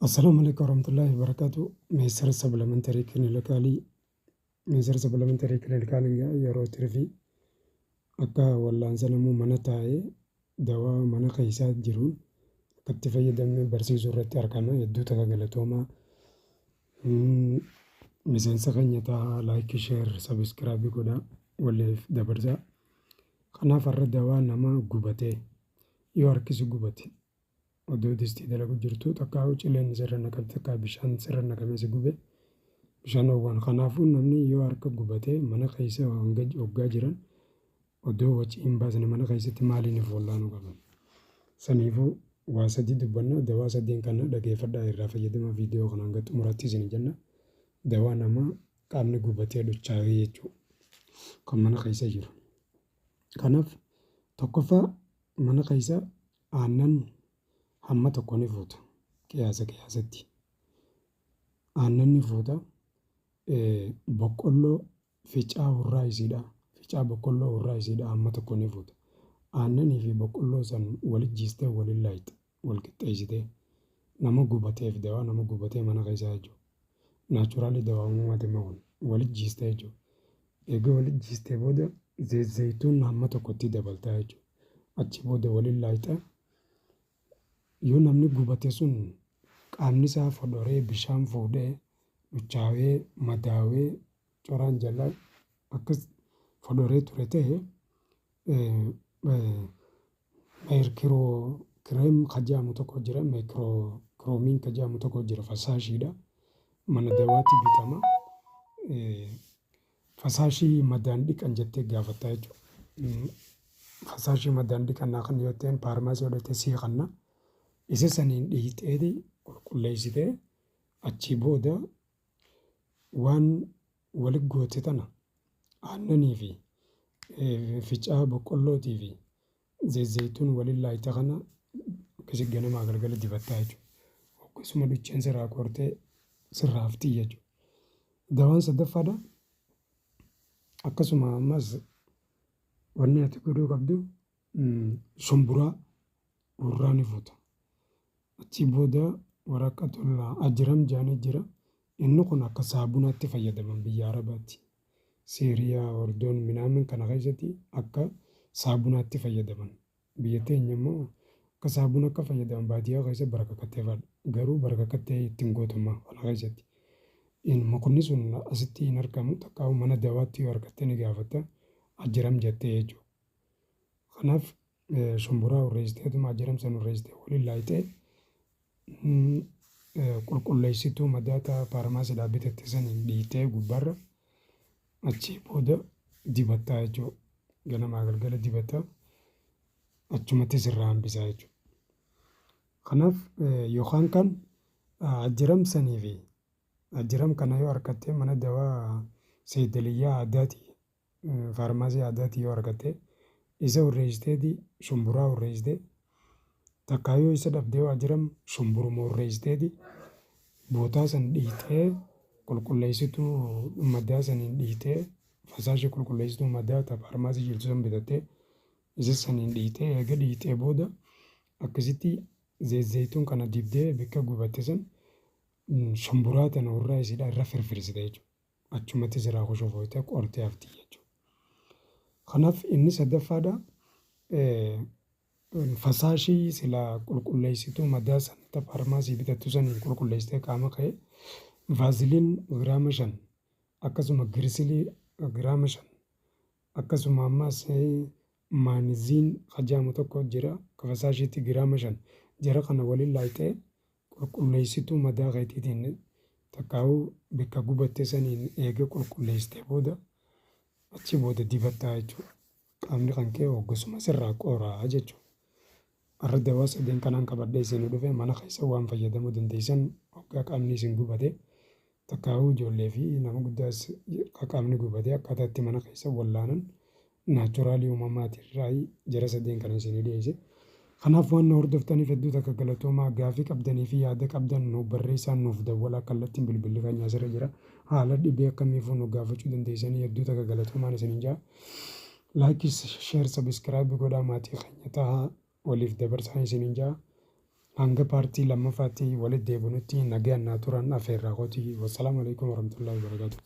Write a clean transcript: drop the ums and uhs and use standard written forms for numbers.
Assalamu alaikum warahmatullahi wabarakatuh. Meesar supplementary clinically yeroo tirfi akka wal'aansa mana taa'ee dawaa mana keessaa jiruun akkatti fayyadamne barsiisuu irratti argama. Hedduu takka galatoomaa. Miseensa keenya ta'a like, share, subscribe godhaa waliif dabarsaa. Kanaaf har'a dawaa nama gubatee yoo harkisi gubate oduu distii dalagu jirtu takka cileen sirra naqamte takka bishaan sirra naqamee si gube bishaan oowwan. Kanaafuu namni yoo harka gubatee mana keessa hoggaa jiran oduu wacii hin baasne mana keessatti maaliiniif wallaanuu qaban. Saniifuu waa sadii dubbanna dawaa sadeen kana dhageeffadhaa irraa fayyadama viidiyoo kanaan gad xumuraatti isin jenna. Dawaa nama qaamni gubatee dhochaa'ee jechuudha kan mana keessa jiru. Kanaaf tokkoffaa mana keessa aannan hamma tokko ni fuuta qiyaasatti. Aannan ni fuuta. Boqqolloo ficaa urraa isiidha. Ficaa boqqolloo urraa isiidha hamma tokko ni fuuta. Aannanii fi boqqolloo san walitti jiistee waliin laayita wal qixxeessitee nama gubateef dawaa nama gubatee mana keessaa jechuudha. Naachuraalii dawaa uumamate ma'uun walitti jiistee jechuudha. Egaa walitti jiistee booda zayituun hamma tokkotti dabaltaa jechuudha. Achi booda waliin laayita. Yoo namni gubate sun qaamni isaa fodoree bishaan fuudhee dhochaawee madaawee coraan jalaa akkas fodoree ture ta'e kireem kajaamu tokko jira kiroomiin kajaamu tokko jira fasaashiidha. Mana dawaatti bitama. Fasaashii madaan dhiqan jettee gaafattaa jechuudha. Fasaashii madaan dhiqan naa kan yoo ta'e paarmaasii godhatee sii kanna. Isa saniin dhiiteeti qulqulleessitee achii booda waan walitti goote tana aannanii fi ficaa boqqollootii fi zayituun waliin laayita kana akkasii ganamaa galgala dibattaa jechuudha. Akkasuma ducheen sirraa qortee sirraa haftii jechuudha. Dawaan sadaffaadha. Akkasuma ammas wanni ati godhuu qabdu shumburaa urraa ni fuuta. Achi booda waraqatul ajiram jaanii jira. Inni kun akka saabunaatti fayyadaman biyya Arabaatti. Siiriyaa, Ordoon, Minaamin kana keessatti akka saabunaatti fayyadaman. Biyya teenya immoo akka saabuna akka fayyadaman baadiyyaa keessa barakakattee faadha. Garuu barakakattee ittiin gootama kana keessatti. Mukunni sun asitti hin argamu takka mana dawaatti yoo argatte ni gaafatta ajiram jettee jechuudha. Kanaaf shumburaa urreessiteetuma ajiram san urreessitee waliin laayitee qulqulleessituu madaata paarmaasiidhaa bitatte saniin dhiitee gubbaarra achii booda dibattaa jechuudha. Ganamaa galgala dibattaa achumatti sirraa hambisaa jechuudha. Kanaaf yookaan kan ajiram sanii fi ajiram kana yoo argatte mana dawaa seedaliyyaa aadaatii faarmaasii aadaatii yoo argatte isa urreessiteeti shumburaa urreessitee takkaa yoo isa dhabdee ajiram shumburuma urreessiteeti bootaa san dhiitee qulqulleessituu madaa saniin dhiitee fasaashii qulqulleessituu madaa ta'a faarmaasii jirtu san bitattee isa saniin dhiitee eega dhiitee booda akkasitti zayituun kana dibdee bakka gubatte san shumburaa tana urraa isiidha irra firfirsite jechuudha. Achumatti sirraa koshofoote qortee haftii jechuudha. Kanaaf inni sadaffaadha. Fasaashii silaa qulqulleessituu madaa san ta'a faarmaasii bitattu saniin qulqulleessitee qaama ka'ee vaaziliin giraama 5 akkasuma girisilii giraama 5 akkasuma ammas maaniziin kajaamu tokko jira ka fasaashiitti giraama 5 jara kana waliin laayitee qulqulleessituu madaa keetiitiin takkaa'uu bakka gubatte saniin eega qulqulleessitee booda achi booda dibattaa jechuudha. Qaamni kan kee hoggosuma sirraa qooraa jechuudha. Har'a dawaa sadeen kanaan qabadhee isin dhufe mana keessa waan fayyadamuu dandeessan hoggaa qaamni isin gubate takkaa'uu ijoollee fi nama guddaas qaamni gubate akkaataa itti mana keessa wallaanan naachuraalii uumamaatirraa jara sadeen kana isin dhiyeesse. Kanaaf waan hordoftaniif hedduu takka galatoomaa gaafii qabdanii fi yaada qabdan nuuf barreessaan nuuf dawwalaa kallattiin bilbilli kan asirra jira. Haala dhibee akkamiifuu nu gaafachuu dandeessanii hedduu takka galatoomaan isiniin jaa. Laayikii, sheer, sabiskiraayib godhaa maatii keenya ta'a waliif dabarsaa isiniin jaa. hanga paartii lammaffaatti walitti deebinutti nagaan naa turan afeerraa kooti. Wassalaamu alaikum warahmatullahi wabarakatuh.